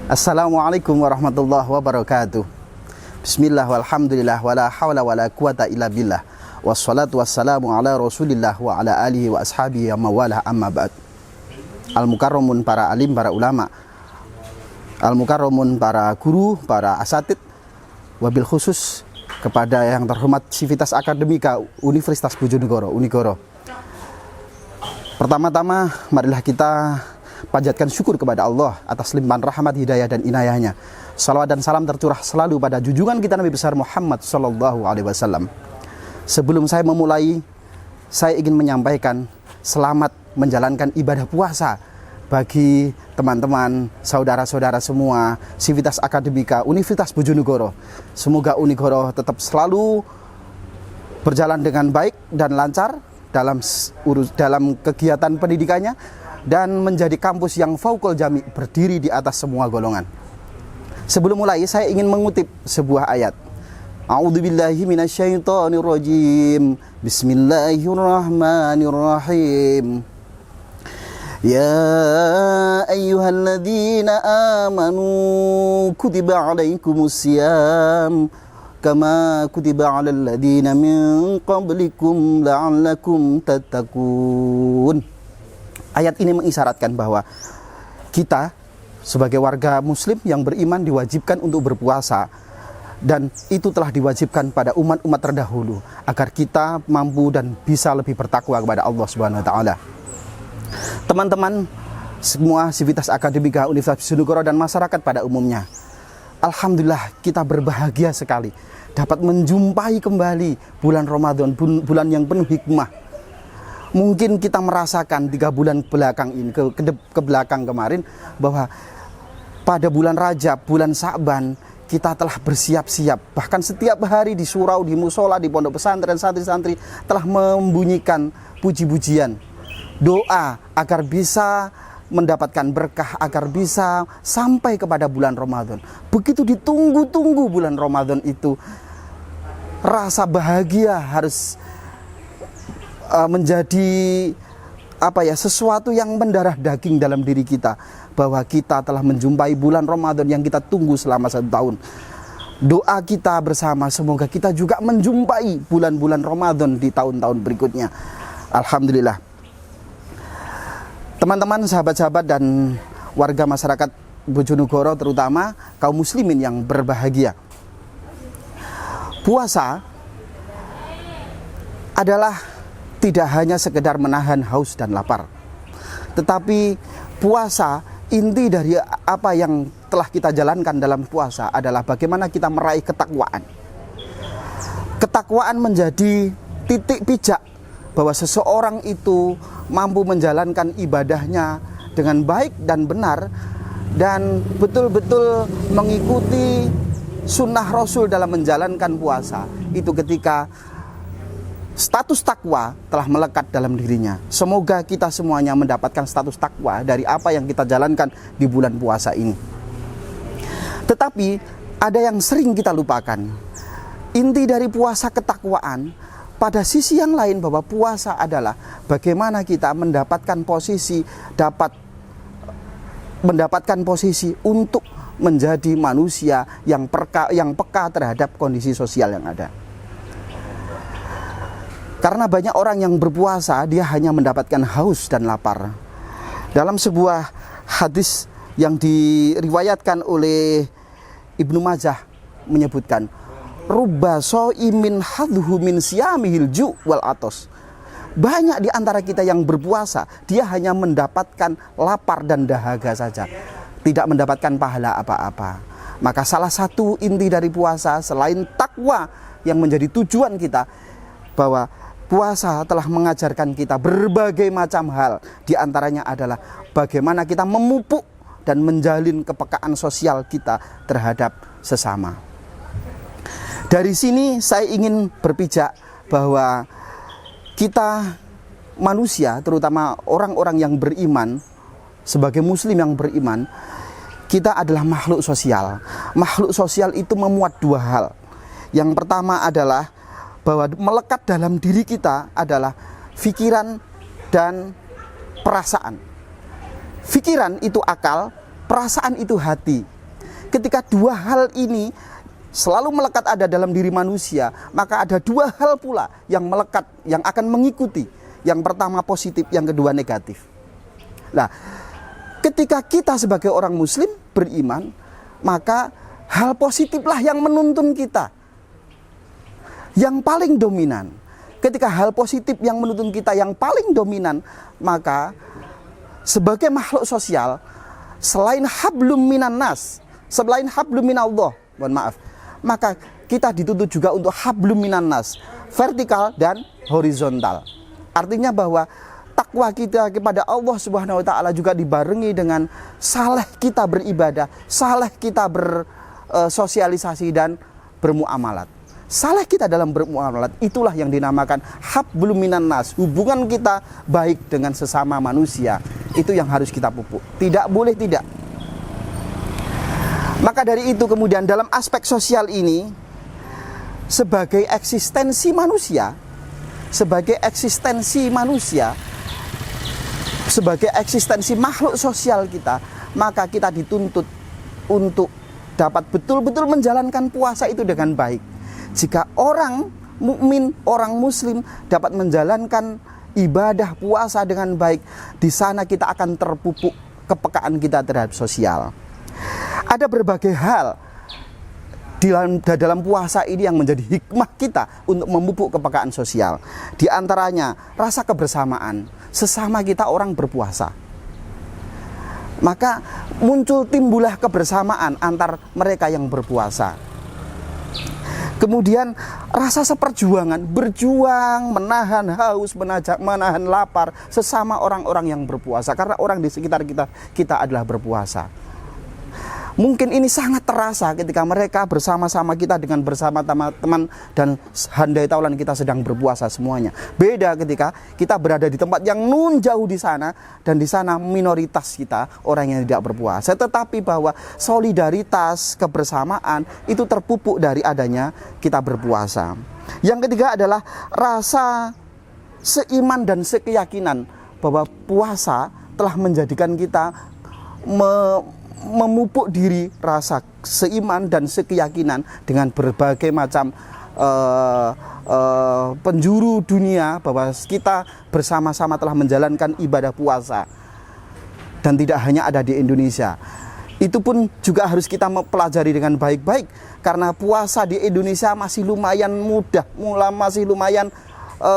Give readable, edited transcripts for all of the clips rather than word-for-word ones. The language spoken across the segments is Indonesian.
Assalamualaikum warahmatullahi wabarakatuh. Bismillah walhamdulillah wala hawla wala quwata illa billah. Wassalatu wassalamu ala rasulillah wa ala alihi wa ashabihi wa mawalah amma ba'd. Al-mukarramun para alim, para ulama, al-mukarramun para guru, para asatid, wabil khusus kepada yang terhormat Sivitas Akademika Universitas Bojonegoro, Unigoro. Pertama-tama marilah kita panjatkan syukur kepada Allah atas limpahan rahmat, hidayah dan inayahnya. Salawat dan salam tercurah selalu pada junjungan kita Nabi besar Muhammad sallallahu alaihi wasallam. Sebelum saya memulai, saya ingin menyampaikan selamat menjalankan ibadah puasa bagi teman-teman, saudara-saudara semua Sivitas Akademika Universitas Bojonegoro. Semoga Unigoro tetap selalu berjalan dengan baik dan lancar dalam kegiatan pendidikannya, dan menjadi kampus yang faukul jami, berdiri di atas semua golongan. Sebelum mulai, saya ingin mengutip sebuah ayat. A'udzubillahi minasyaitonirrajim. Bismillahirrahmanirrahim. Ya ayyuhalladzina amanu kutiba alaikumusiyam kama kutiba alal ladzina min qablikum la'allakum tattaqun. Ayat ini mengisyaratkan bahwa kita sebagai warga muslim yang beriman diwajibkan untuk berpuasa, dan itu telah diwajibkan pada umat-umat terdahulu agar kita mampu dan bisa lebih bertakwa kepada Allah Subhanahu wa taala. Teman-teman semua Sivitas Akademika Universitas Bojonegoro dan masyarakat pada umumnya, alhamdulillah kita berbahagia sekali dapat menjumpai kembali bulan Ramadan, bulan yang penuh hikmah. Mungkin kita merasakan 3 bulan belakang ini, ke belakang kemarin, bahwa pada bulan Rajab, bulan Sa'ban, kita telah bersiap-siap. Bahkan setiap hari di surau, di musola, di pondok pesantren, santri-santri telah membunyikan puji-pujian, doa agar bisa mendapatkan berkah, agar bisa sampai kepada bulan Ramadan. Begitu ditunggu-tunggu bulan Ramadan itu, rasa bahagia harus menjadi sesuatu yang mendarah daging dalam diri kita, bahwa kita telah menjumpai bulan Ramadan yang kita tunggu selama 1 tahun. Doa kita bersama, semoga kita juga menjumpai bulan-bulan Ramadan di tahun-tahun berikutnya. Alhamdulillah. Teman-teman, sahabat-sahabat dan warga masyarakat Bojonegoro, terutama kaum muslimin yang berbahagia, puasa adalah tidak hanya sekedar menahan haus dan lapar, tetapi puasa, inti dari apa yang telah kita jalankan dalam puasa adalah bagaimana kita meraih ketakwaan. Ketakwaan menjadi titik pijak bahwa seseorang itu mampu menjalankan ibadahnya dengan baik dan benar, dan betul-betul mengikuti sunnah Rasul dalam menjalankan puasa. Itu ketika status takwa telah melekat dalam dirinya. Semoga kita semuanya mendapatkan status takwa dari apa yang kita jalankan di bulan puasa ini. Tetapi ada yang sering kita lupakan. Inti dari puasa ketakwaan. Pada sisi yang lain, bahwa puasa adalah bagaimana kita mendapatkan posisi, untuk menjadi manusia yang peka terhadap kondisi sosial yang ada. Karena banyak orang yang berpuasa, dia hanya mendapatkan haus dan lapar. Dalam sebuah hadis yang diriwayatkan oleh Ibnu Majah menyebutkan, rubba shaimin hadhu min siyamihil ju' wal atos. Banyak di antara kita yang berpuasa, dia hanya mendapatkan lapar dan dahaga saja, tidak mendapatkan pahala apa-apa. Maka salah satu inti dari puasa selain takwa yang menjadi tujuan kita, bahwa puasa telah mengajarkan kita berbagai macam hal. Di antaranya adalah bagaimana kita memupuk dan menjalin kepekaan sosial kita terhadap sesama. Dari sini saya ingin berpijak bahwa kita manusia, terutama orang-orang yang beriman, sebagai muslim yang beriman, kita adalah makhluk sosial. Makhluk sosial itu memuat 2 hal. Yang pertama adalah bahwa melekat dalam diri kita adalah pikiran dan perasaan. Pikiran itu akal, perasaan itu hati. ketika dua hal ini selalu melekat ada dalam diri manusia, maka ada dua hal pula yang melekat, yang akan mengikuti. Yang pertama positif, yang kedua negatif. Nah, ketika kita sebagai orang muslim beriman, maka hal positiflah yang menuntun kita, yang paling dominan. Ketika hal positif yang menuntun kita yang paling dominan, maka sebagai makhluk sosial, selain hablum minan nas, selain hablum minallah, mohon maaf, maka kita dituntut juga untuk hablum minan nas, vertikal dan horizontal. Artinya bahwa takwa kita kepada Allah Subhanahu wa taala juga dibarengi dengan saleh kita beribadah, saleh kita bersosialisasi dan bermuamalat. Saleh kita dalam bermuamalat itulah yang dinamakan hablum minan nas, hubungan kita baik dengan sesama manusia. Itu yang harus kita pupuk. Tidak boleh tidak. Maka dari itu kemudian dalam aspek sosial ini, sebagai eksistensi manusia, sebagai eksistensi makhluk sosial kita, maka kita dituntut untuk dapat betul-betul menjalankan puasa itu dengan baik. Jika orang mukmin, orang muslim dapat menjalankan ibadah puasa dengan baik, di sana kita akan terpupuk kepekaan kita terhadap sosial. Ada berbagai hal dalam puasa ini yang menjadi hikmah kita untuk memupuk kepekaan sosial. Di antaranya rasa kebersamaan, sesama kita orang berpuasa, maka timbullah kebersamaan antar mereka yang berpuasa. Kemudian rasa seperjuangan, berjuang, menahan haus, menahan lapar sesama orang-orang yang berpuasa, karena orang di sekitar kita adalah berpuasa. Mungkin ini sangat terasa ketika mereka bersama-sama kita dengan bersama teman-teman dan handai taulan kita sedang berpuasa semuanya. Beda ketika kita berada di tempat yang nun jauh di sana, dan di sana minoritas kita orang yang tidak berpuasa. Tetapi bahwa solidaritas, kebersamaan itu terpupuk dari adanya kita berpuasa. Yang ketiga adalah rasa seiman dan sekeyakinan bahwa puasa telah menjadikan kita memupuk diri rasa seiman dan sekeyakinan dengan berbagai macam penjuru dunia, bahwa kita bersama-sama telah menjalankan ibadah puasa, dan tidak hanya ada di Indonesia. Itu pun juga harus kita mempelajari dengan baik-baik, karena puasa di Indonesia masih lumayan mudah, masih lumayan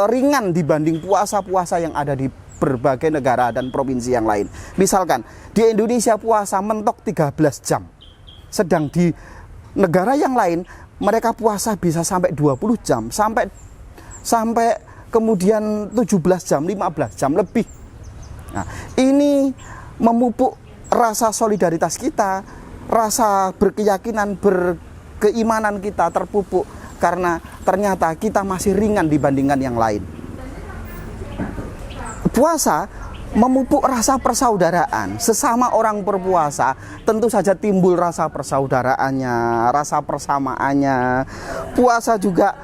ringan dibanding puasa-puasa yang ada di berbagai negara dan provinsi yang lain. Misalkan di Indonesia puasa mentok 13 jam. Sedang di negara yang lain mereka puasa bisa sampai 20 jam, sampai kemudian 17 jam, 15 jam lebih. Nah, ini memupuk rasa solidaritas kita, rasa berkeyakinan, berkeimanan kita terpupuk karena ternyata kita masih ringan dibandingkan yang lain. Puasa memupuk rasa persaudaraan. Sesama orang berpuasa tentu saja timbul rasa persaudaraannya, rasa persamaannya. Puasa juga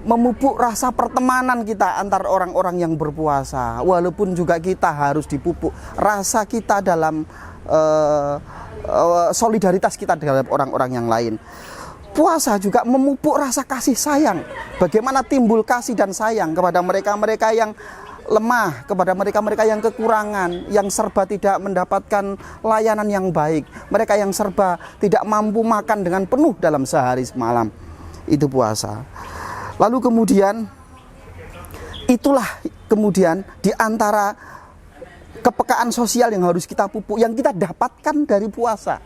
memupuk rasa pertemanan kita antar orang-orang yang berpuasa. Walaupun juga kita harus dipupuk rasa kita dalam solidaritas kita terhadap orang-orang yang lain. Puasa juga memupuk rasa kasih sayang. Bagaimana timbul kasih dan sayang kepada mereka-mereka yang lemah, kepada mereka-mereka yang kekurangan, yang serba tidak mendapatkan layanan yang baik, mereka yang serba tidak mampu makan dengan penuh dalam sehari semalam. Itu puasa. Lalu kemudian itulah kemudian di antara kepekaan sosial yang harus kita pupuk, yang kita dapatkan dari puasa.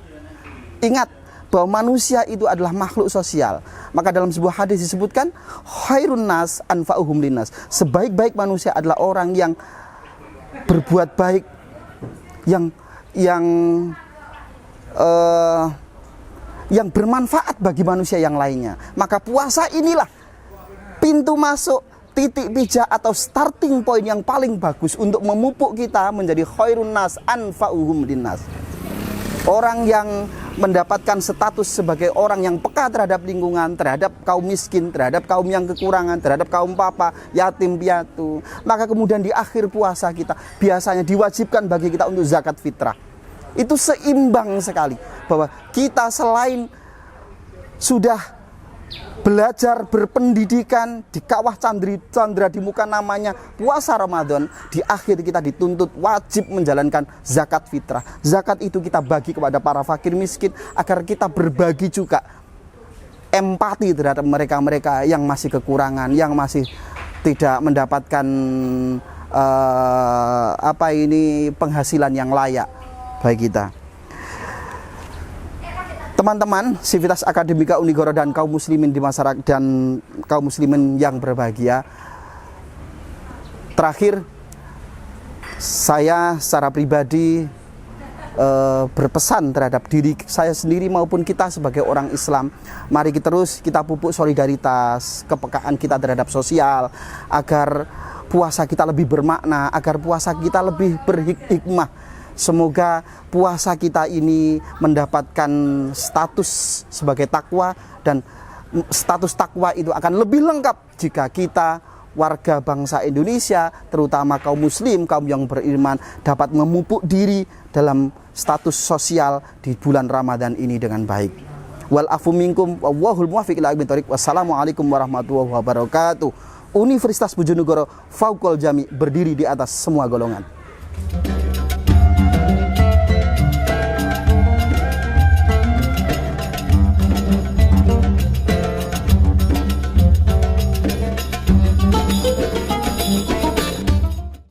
Ingat bahwa manusia itu adalah makhluk sosial. Maka dalam sebuah hadis disebutkan khairun nas anfa'uhum linnas. Sebaik-baik manusia adalah orang yang berbuat baik, yang bermanfaat bagi manusia yang lainnya. Maka puasa inilah pintu masuk, titik pijak atau starting point yang paling bagus untuk memupuk kita menjadi khairun nas anfa'uhum linnas. Orang yang mendapatkan status sebagai orang yang peka terhadap lingkungan, terhadap kaum miskin, terhadap kaum yang kekurangan, terhadap kaum papa, yatim piatu. Maka kemudian di akhir puasa kita biasanya diwajibkan bagi kita untuk zakat fitrah. Itu seimbang sekali, bahwa kita selain sudah belajar berpendidikan di kawah Candra di muka namanya puasa Ramadan, di akhir kita dituntut wajib menjalankan zakat fitrah. Zakat itu kita bagi kepada para fakir miskin agar kita berbagi juga empati terhadap mereka-mereka yang masih kekurangan, yang masih tidak mendapatkan penghasilan yang layak bagi kita. Teman-teman, Sivitas Akademika Unigoro dan kaum muslimin di masyarakat dan kaum muslimin yang berbahagia. Terakhir, saya secara pribadi berpesan terhadap diri saya sendiri maupun kita sebagai orang Islam. Mari kita pupuk solidaritas, kepekaan kita terhadap sosial, agar puasa kita lebih bermakna, agar puasa kita lebih berhikmah. Semoga puasa kita ini mendapatkan status sebagai takwa, dan status takwa itu akan lebih lengkap jika kita warga bangsa Indonesia, terutama kaum muslim, kaum yang beriman, dapat memupuk diri dalam status sosial di bulan Ramadan ini dengan baik. Wal afu minkum wallahul muwaffiq ila aqwamit thoriq. Wassalamualaikum warahmatullahi wabarakatuh. Universitas Bojonegoro Fauqul Jami, berdiri di atas semua golongan.